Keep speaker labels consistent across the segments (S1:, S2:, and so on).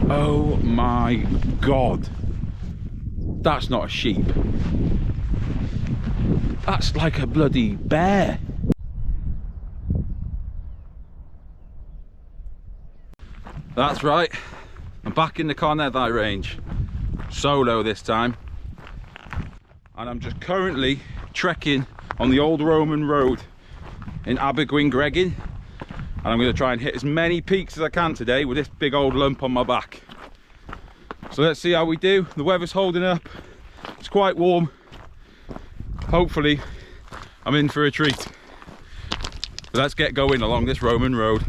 S1: Oh my God. That's not a sheep. That's like a bloody bear. That's right. I'm back in the Carneddau range. Solo this time. And I'm just currently trekking on the old Roman road in Abisko. And I'm going to try and hit as many peaks as I can today with this big old lump on my back. So let's see how we do. The weather's holding up. It's quite warm. Hopefully I'm in for a treat. So let's get going along this Roman road.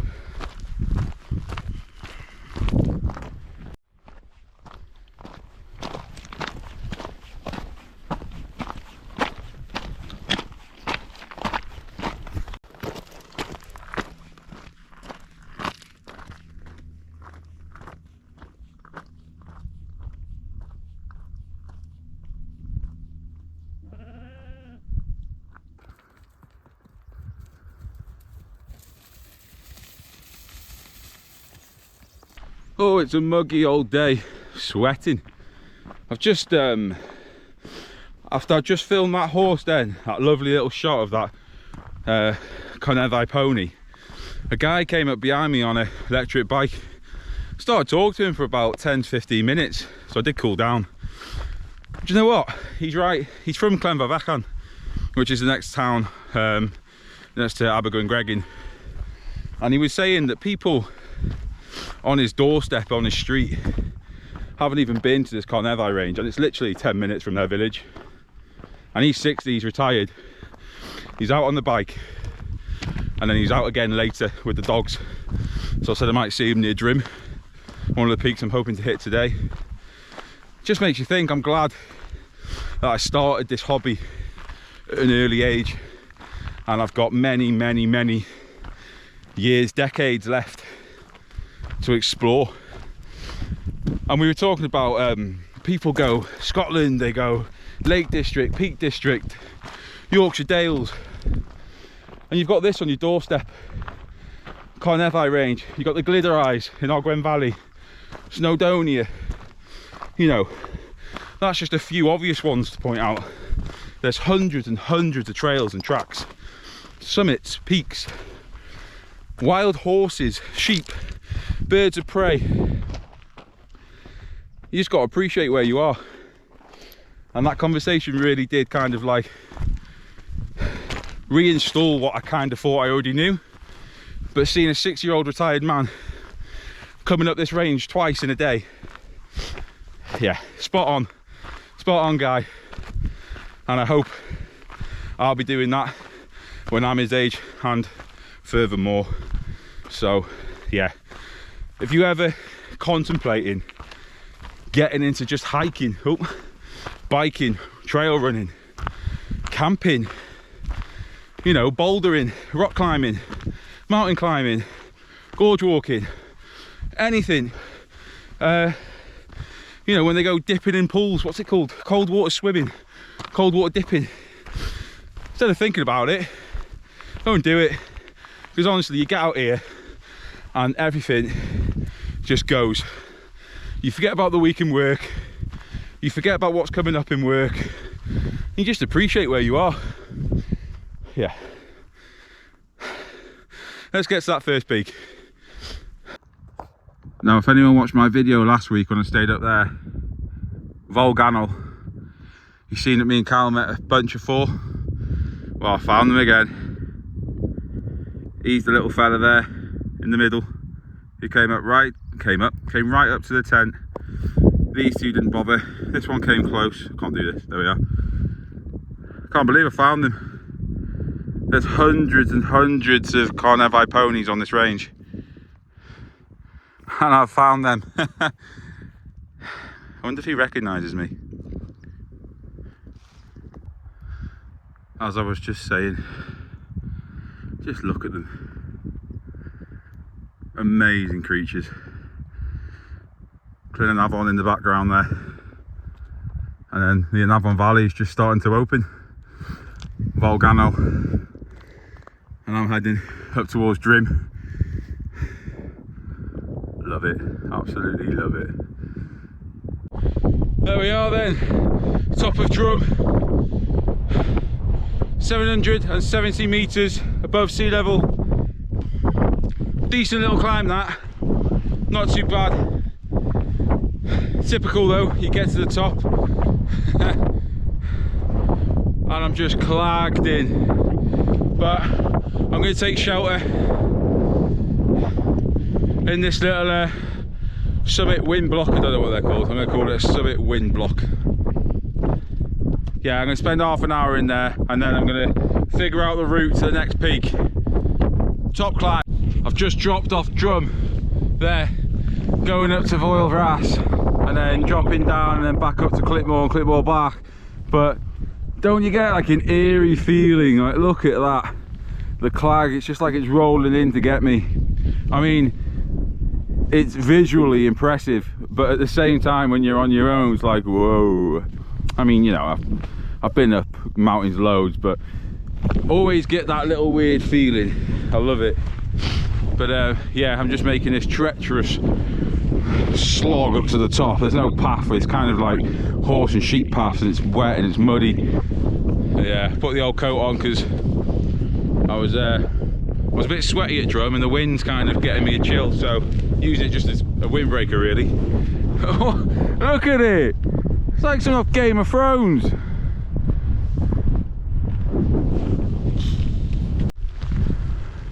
S1: Oh, it's a muggy old day, sweating. I've just after I just filmed that horse then, that lovely little shot of that Carneddau pony, a guy came up behind me on an electric bike. Started talking to him for about 10-15 minutes, so I did cool down. Do you know what? He's right. He's from Carneddau, which is the next town next to Abisko. And he was saying that people on his doorstep, on his street, haven't even been to this Carneddau range, and it's literally 10 minutes from their village. And he's 60, he's retired, he's out on the bike, and then he's out again later with the dogs. So I said I might see him near Drim, one of the peaks I'm hoping to hit today. Just makes you think. I'm glad that I started this hobby at an early age, and I've got many years, decades left to explore. And we were talking about people go Scotland, they go Lake District, Peak District, Yorkshire Dales, and you've got this on your doorstep, Carneddau range. You've got the Glider Eyes in Ogwen Valley, Snowdonia. You know, that's just a few obvious ones to point out. There's hundreds and hundreds of trails and tracks, summits, peaks, wild horses, sheep, birds of prey. You just got to appreciate where you are. And that conversation really did kind of like reinstall what I kind of thought I already knew. But seeing a 6-year-old retired man coming up this range twice in a day, yeah, spot on guy. And I hope I'll be doing that when I'm his age and furthermore. So yeah, if you ever contemplating getting into just hiking, biking, trail running, camping, you know, bouldering, rock climbing, mountain climbing, gorge walking, anything, you know, when they go dipping in pools, what's it called, cold water swimming, cold water dipping, instead of thinking about it, go and do it. Because honestly, you get out here and everything just goes. You forget about the week in work, you forget about what's coming up in work, you just appreciate where you are. Yeah, let's get to that first peak. Now, if anyone watched my video last week when I stayed up there, Volcano, you've seen that me and Cal met a bunch of 4. Well, I found them again. He's the little fella there in the middle. He came right up to the tent. These two didn't bother. This one came close. Can't do this. There we are. Can't believe I found them. There's hundreds and hundreds of Carneddau ponies on this range, and I've found them. I wonder if he recognises me. As I was just saying, just look at them. Amazing creatures. Carneddau in the background there, and then the Carneddau Valley is just starting to open. Volcano, and I'm heading up towards Drim. love it, absolutely love it. There we are then, top of Drum, 770 metres above sea level. Decent little climb that, not too bad. Typical though, you get to the top and I'm just clagged in, but I'm going to take shelter in this little summit wind block. I don't know what they're called. I'm going to call it a summit wind block. Yeah, I'm going to spend half an hour in there and then I'm going to figure out the route to the next peak. Top climb. I've just dropped off Drum there, going up to Voilvras and then dropping down and then back up to Clipmore and Clipmore back. But don't you get like an eerie feeling? Like, look at that, the clag, it's just like it's rolling in to get me. I mean, it's visually impressive, but at the same time when you're on your own it's like, whoa. I mean, you know, I've been up mountains loads, but always get that little weird feeling. I love it. But yeah, I'm just making this treacherous slog up to the top. There's no path, it's kind of like horse and sheep paths, and it's wet and it's muddy. Yeah, put the old coat on because I was a bit sweaty at Drum and the wind's kind of getting me a chill, so use it just as a windbreaker really. Look at it, it's like some of Game of Thrones.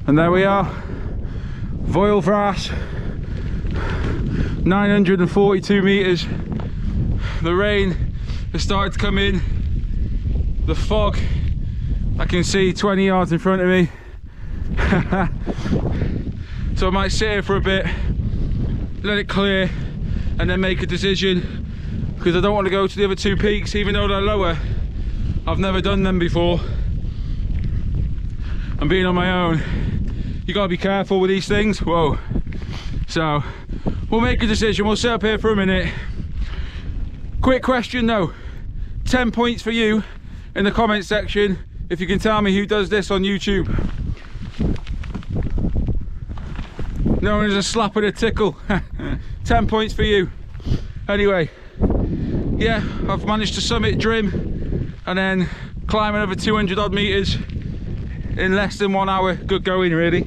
S1: And there we are, Voilvras, 942 metres. The rain has started to come in, the fog, I can see 20 yards in front of me. So I might sit here for a bit, let it clear and then make a decision, because I don't want to go to the other two peaks even though they're lower. I've never done them before, and being on my own, you gotta be careful with these things. Whoa. So we'll make a decision, we'll sit up here for a minute. Quick question though, 10 points for you in the comment section if you can tell me who does this on YouTube. Known as a slap and a tickle. 10 points for you. Anyway, yeah, I've managed to summit Drim and then climb another 200 odd metres in less than 1 hour. Good going really.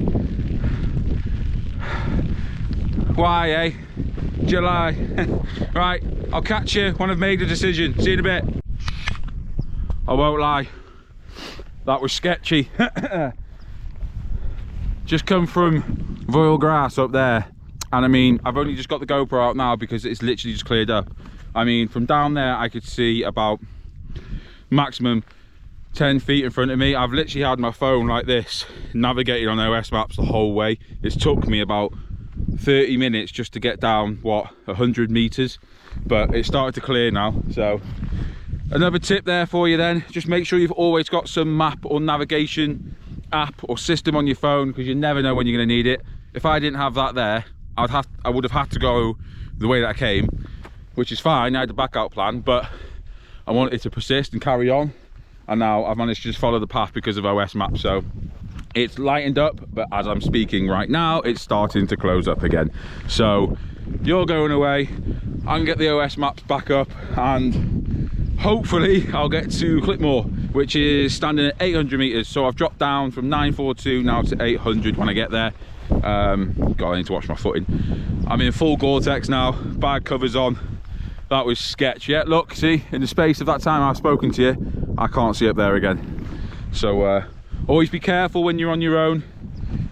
S1: Why, eh? July. Right, I'll catch you when I've made a decision. See you in a bit. I won't lie, that was sketchy. Just come from Voilvras up there, and I mean, I've only just got the GoPro out now because it's literally just cleared up. I mean, from down there I could see about maximum 10 feet in front of me. I've literally had my phone like this, navigating on OS maps the whole way. It's took me about 30 minutes just to get down, what, 100 meters, but it started to clear now. So another tip there for you then, just make sure you've always got some map or navigation app or system on your phone, because you never know when you're going to need it. If I didn't have that there, I would have had to go the way that I came, which is fine. I had a backup plan, but I wanted to persist and carry on, and now I've managed to just follow the path because of OS maps. So it's lightened up, but as I'm speaking right now, it's starting to close up again. So you're going away, I can get the OS maps back up, and hopefully I'll get to Clipmore, which is standing at 800 meters. So I've dropped down from 942 now to 800 when I get there. God, I need to watch my footing. I'm in full Gore-Tex now, bag covers on. That was sketch. Yeah, look, see, in the space of that time I've spoken to you, I can't see up there again. So always be careful when you're on your own.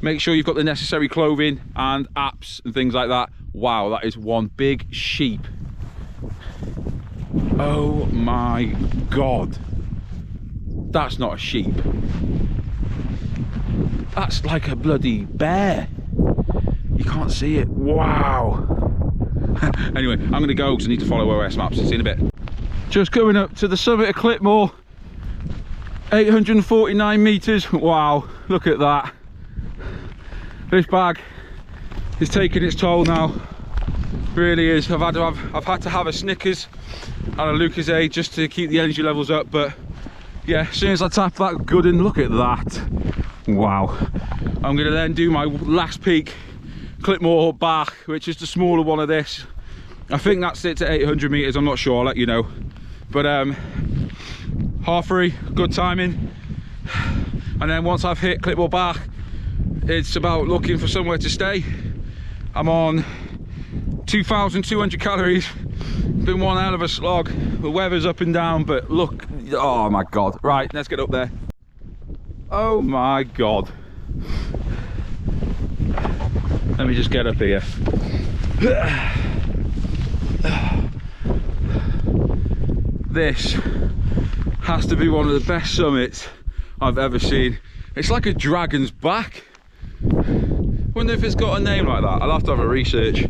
S1: Make sure you've got the necessary clothing and apps and things like that. Wow, that is one big sheep. Oh my God, that's not a sheep, that's like a bloody bear. You can't see it. Wow. Anyway, I'm gonna go because I need to follow OS maps. See you in a bit. Just coming up to the summit of Clipmore, 849 meters. Wow, look at that. This bag is taking its toll now, really is. I've had to have a Snickers and a Lucozade just to keep the energy levels up, but yeah, as soon as I tap that good, and look at that. Wow. I'm gonna then do my last peak, Clipmore Bach, which is the smaller one of this. I think that sits at 800 meters. I'm not sure, I'll let you know. But 3:30, good timing. And then once I've hit Clipmore Bach, it's about looking for somewhere to stay. I'm on 2,200 calories. Been one hell of a slog. The weather's up and down, but look, oh my god. Right, let's get up there. Oh my god. Let me just get up here. This has to be one of the best summits I've ever seen. It's like a dragon's back. Wonder if it's got a name like that. I'll have to have a research.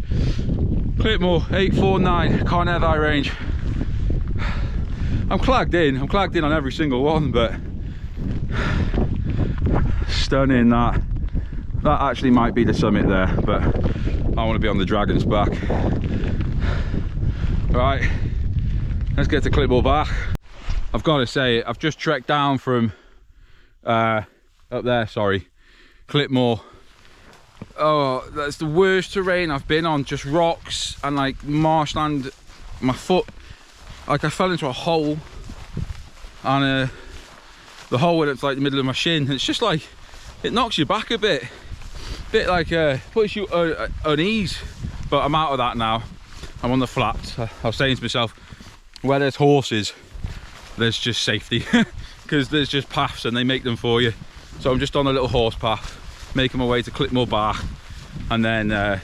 S1: Clipmore 849 Carneddau range. I'm clagged in on every single one, but stunning. That actually might be the summit there, but I want to be on the dragon's back. Right, let's get to Clipmore Bach. I've got to say, I've just trekked down from up there, sorry, Clipmore. Oh, that's the worst terrain I've been on. Just rocks and like marshland. My foot, like I fell into a hole, and the hole went up to like the middle of my shin. It's just like, it knocks you back a bit like puts you unease. But I'm out of that now. I'm on the flats. I was saying to myself, where there's horses, there's just safety, because there's just paths and they make them for you. So I'm just on a little horse path, making my way to Clipmore Bach, and then I've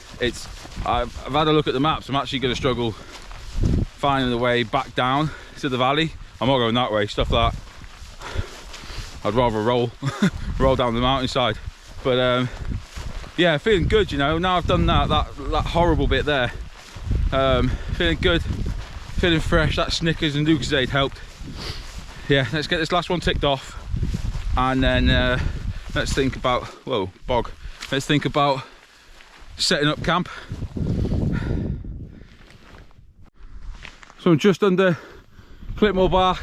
S1: had a look at the maps. I'm actually going to struggle finding the way back down to the valley. I'm not going that way, stuff that I'd rather roll down the mountainside. But yeah, feeling good, you know. Now I've done that horrible bit there, feeling good, feeling fresh. That Snickers and Lucozade helped. Yeah, let's get this last one ticked off, and then let's think about, whoa, bog. Let's think about setting up camp. So I'm just under Clipmore Bach,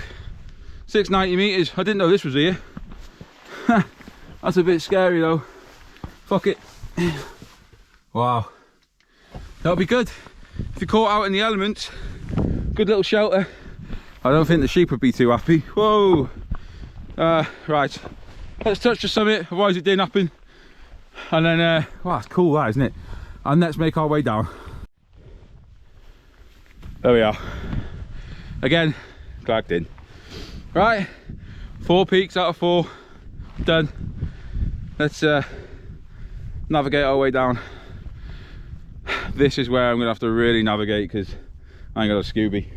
S1: 690 meters. I didn't know this was here. That's a bit scary though. Fuck it. Wow. That'll be good. If you're caught out in the elements, good little shelter. I don't think the sheep would be too happy. Whoa. Right. Let's touch the summit, otherwise it didn't happen. And then, wow, it's cool that, isn't it? And let's make our way down. There we are. Again, clagged in. Right, 4 peaks out of 4, done. Let's navigate our way down. This is where I'm gonna have to really navigate, because I ain't got a Scooby.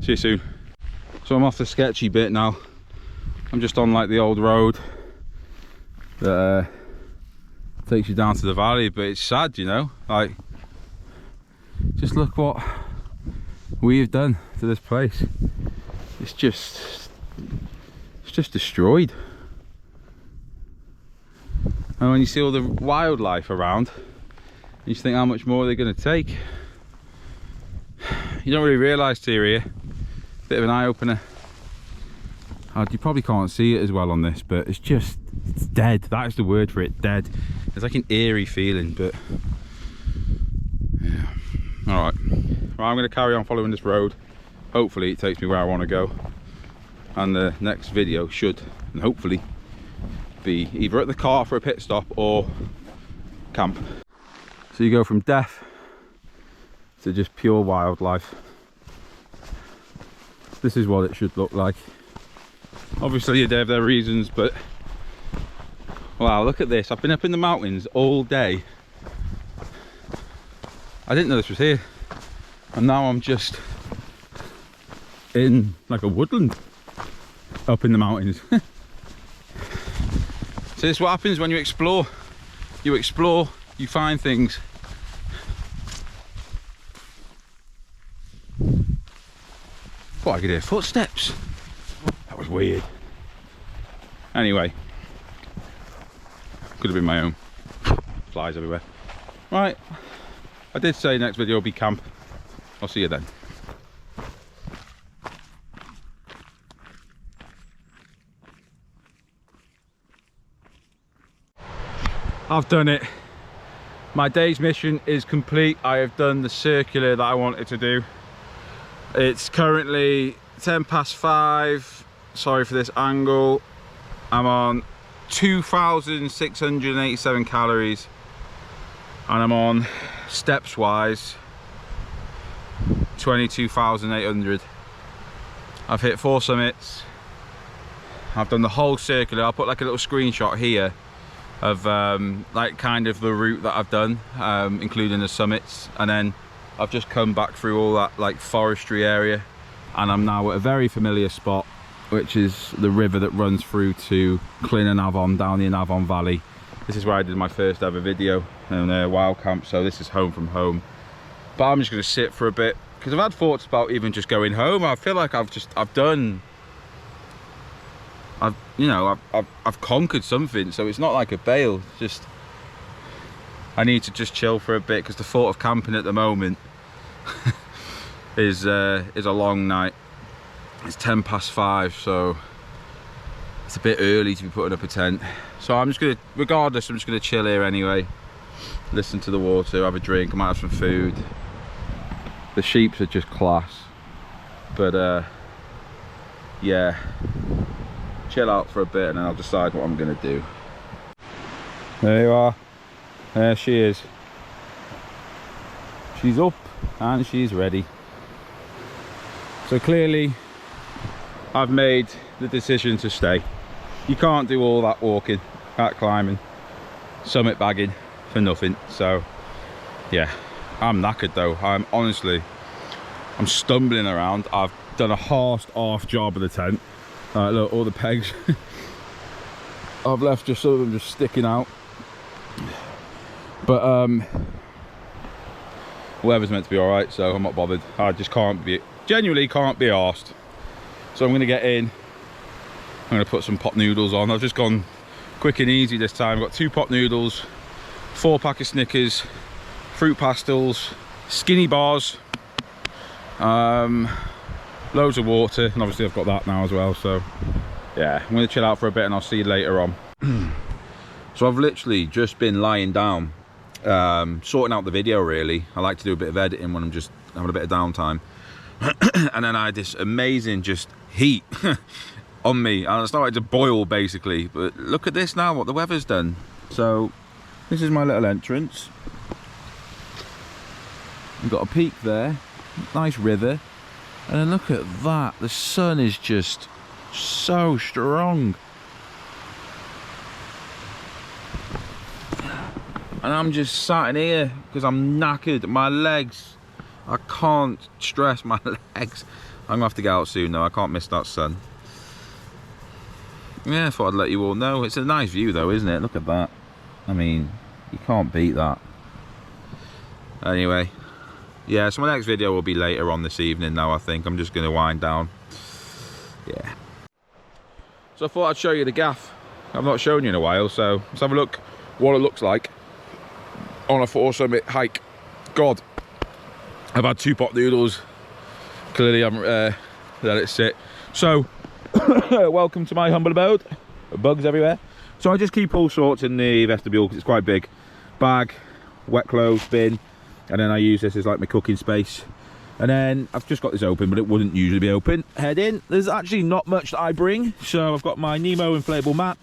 S1: See you soon. So I'm off the sketchy bit now. I'm just on like the old road that takes you down to the valley, but it's sad, you know, like, just look what we've done to this place. It's just destroyed. And when you see all the wildlife around, you just think, how much more are they going to take? You don't really realise till you're here. Bit of an eye-opener. You probably can't see it as well on this, but it's dead. That is the word for it, dead. It's like an eerie feeling, but yeah. All right, I'm going to carry on following this road. Hopefully it takes me where I want to go, and the next video should, and hopefully, be either at the car for a pit stop or camp. So you go from death to just pure wildlife. This is what it should look like. Obviously they have their reasons, but wow, look at this. I've been up in the mountains all day. I didn't know this was here, and now I'm just in like a woodland up in the mountains. So this is what happens when you explore. You find things. Oh, I could hear footsteps. That was weird. Anyway, could have been my own. Flies everywhere. Right, I did say next video will be camp. I'll see you then. I've done it. My day's mission is complete. I have done the circular that I wanted to do. It's currently 5:10. Sorry for this angle. I'm on 2,687 calories and I'm on steps wise 22,800. I've hit 4 summits. I've done the whole circular. I'll put like a little screenshot here of like kind of the route that I've done, including the summits, and then I've just come back through all that like forestry area, and I'm now at a very familiar spot, which is the river that runs through to Carneddau down the Avon Valley. This is where I did my first ever video in a wild camp, so this is home from home. But I'm just going to sit for a bit because I've had thoughts about even just going home. I feel like I've conquered something, so it's not like a bail. It's just I need to just chill for a bit because the thought of camping at the moment is a long night. It's 5:10, so it's a bit early to be putting up a tent. So I'm just gonna, regardless, I'm just gonna chill here anyway, listen to the water, have a drink, I might have some food. The sheeps are just class, but yeah, chill out for a bit and then I'll decide what I'm gonna do. There you are. There she is. She's up and she's ready. So clearly I've made the decision to stay. You can't do all that walking, that climbing, summit bagging for nothing. So yeah, I'm knackered though. I'm stumbling around. I've done a half job of the tent. Look, all the pegs. I've left just some of them just sticking out. But weather's meant to be all right, so I'm not bothered. I just genuinely can't be arsed. So I'm gonna get in. I'm gonna put some pot noodles on. I've just gone quick and easy this time. I've got 2 pot noodles, 4 pack of Snickers, fruit pastels, skinny bars, loads of water, and obviously I've got that now as well. So yeah, I'm gonna chill out for a bit and I'll see you later on. So I've literally just been lying down, sorting out the video really. I like to do a bit of editing when I'm just having a bit of downtime. And then I had this amazing just heat on me and I started to boil basically. But look at this now, what the weather's done. So this is my little entrance. We've got a peak there, nice river, and then look at that, the sun is just so strong. And I'm just sat in here because I'm knackered. My legs, I can't stress my legs. I'm gonna have to get out soon though, I can't miss that sun. Yeah, I thought I'd let you all know. It's a nice view though, isn't it? Look at that. I mean, you can't beat that. Anyway, yeah, so my next video will be later on this evening now, I think. I'm just gonna wind down. Yeah. So I thought I'd show you the gaff. I've not shown you in a while, so let's have a look what it looks like on a 4 summit hike. God, I've had 2 pot noodles. Clearly I haven't let it sit. So, welcome to my humble abode. Bugs everywhere. So I just keep all sorts in the vestibule because it's quite big. Bag, wet clothes, bin, and then I use this as like my cooking space. And then I've just got this open, but it wouldn't usually be open. Head in. There's actually not much that I bring. So I've got my Nemo inflatable mat.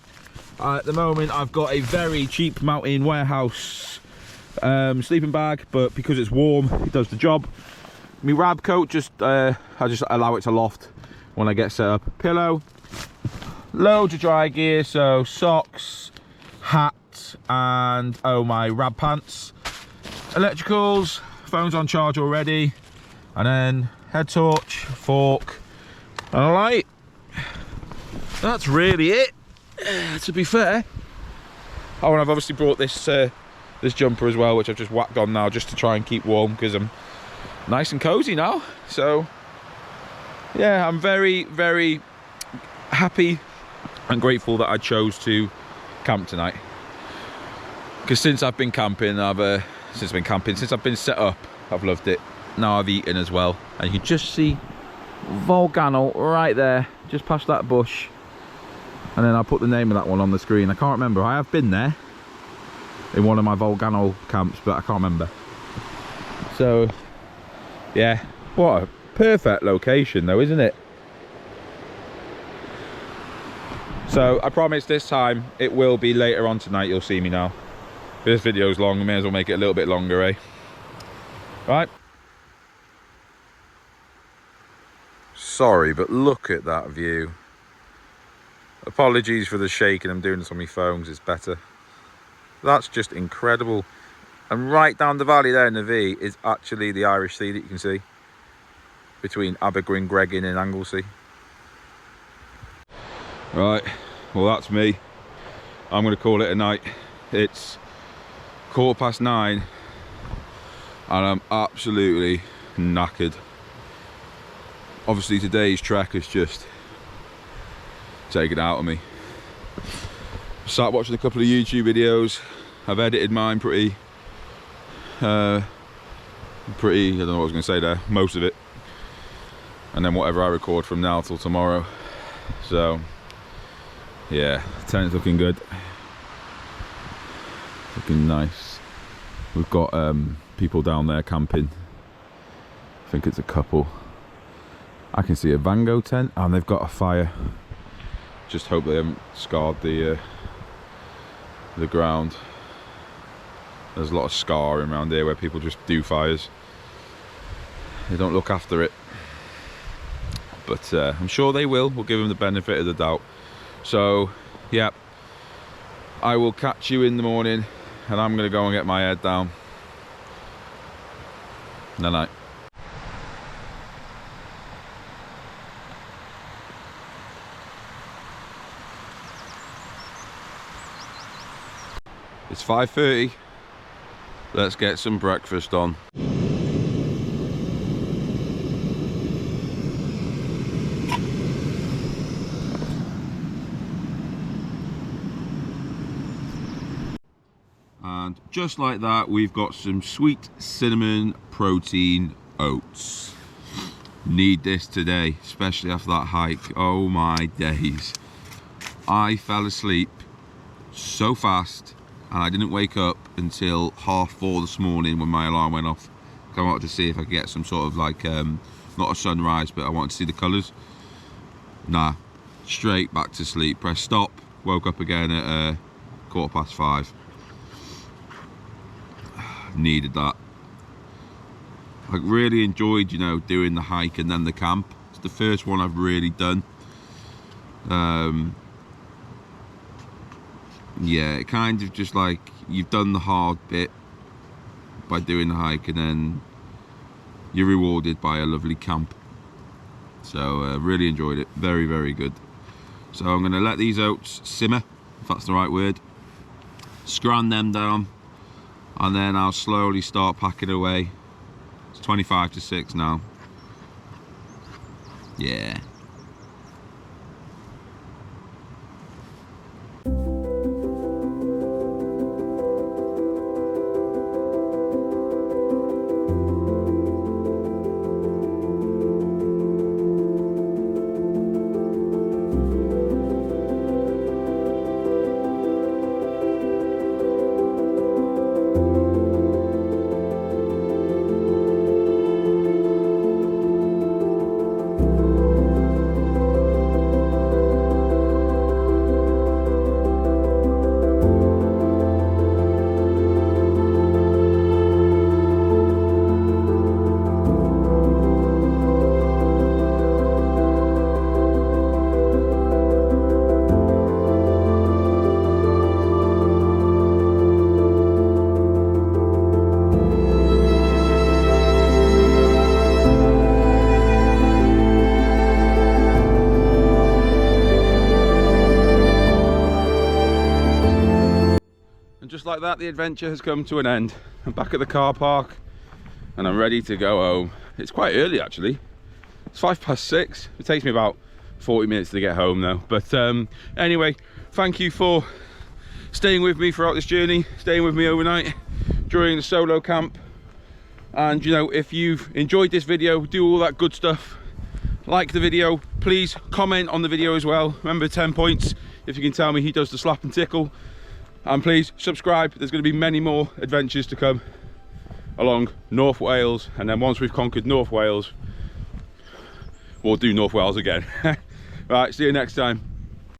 S1: At the moment I've got a very cheap Mountain Warehouse sleeping bag, but because it's warm it does the job. My rab coat, I just allow it to loft when I get set up. Pillow, loads of dry gear, so socks, hat, and oh, my rab pants. Electricals, phone's on charge already, and then head torch, fork, and a light. That's really it, to be fair. Oh, and I've obviously brought this this jumper as well, which I've just whacked on now just to try and keep warm because I'm nice and cozy now. So yeah, I'm very, very happy and grateful that I chose to camp tonight. Because since I've been camping, since I've been set up, I've loved it. Now I've eaten as well, and you can just see Volcano right there, just past that bush. And then I'll put the name of that one on the screen. I can't remember. I have been there. in one of my volcano camps, but I can't remember. So yeah, what a perfect location though, isn't it? So I promise this time it will be later on tonight. You'll see me now. This video's long, I may as well make it a little bit longer, eh? Right. Sorry, but look at that view. Apologies for the shaking, I'm doing this on my phones, it's better. That's just incredible. And right down the valley there in the V is actually the Irish Sea that you can see between Abisko, Gregin and Anglesey. Right, well that's me. I'm going to call it a night. It's 9:15 and I'm absolutely knackered. Obviously today's trek has just taken it out of me. Sat watching a couple of YouTube videos. I've edited mine pretty, I don't know what I was going to say there, most of it. And then whatever I record from now till tomorrow. So yeah, tent's looking good. Looking nice. We've got people down there camping. I think it's a couple. I can see a Vango tent and they've got a fire. Just hope they haven't scarred the ground. There's a lot of scarring around here where people just do fires. They don't look after it. But I'm sure they will. We'll give them the benefit of the doubt. So yeah, I will catch you in the morning and I'm going to go and get my head down. Night night. It's 5:30. Let's get some breakfast on. And just like that, we've got some sweet cinnamon protein oats. Need this today, especially after that hike. Oh my days. I fell asleep so fast and I didn't wake up until 4:30 this morning when my alarm went off. I wanted to see if I could get some sort of like, not a sunrise, but I wanted to see the colours. Nah, straight back to sleep. Press stop, woke up again at 5:15. Needed that. I really enjoyed, you know, doing the hike and then the camp. It's the first one I've really done. Yeah, it kind of just like you've done the hard bit by doing the hike and then you're rewarded by a lovely camp. So really enjoyed it. Very, very good. So I'm going to let these oats simmer, if that's the right word. Scran them down. And then I'll slowly start packing away. It's 25 to 6 now. Yeah. Just like that, the adventure has come to an end. I'm back at the car park and I'm ready to go home. It's quite early actually. It's 6:05. It takes me about 40 minutes to get home though. But anyway, thank you for staying with me throughout this journey, staying with me overnight during the solo camp. And you know, if you've enjoyed this video, do all that good stuff. Like the video, please comment on the video as well. Remember 10 points if you can tell me he does the slap and tickle. And please subscribe. There's going to be many more adventures to come along North Wales, and then once we've conquered North Wales, we'll do North Wales again. Right, see you next time.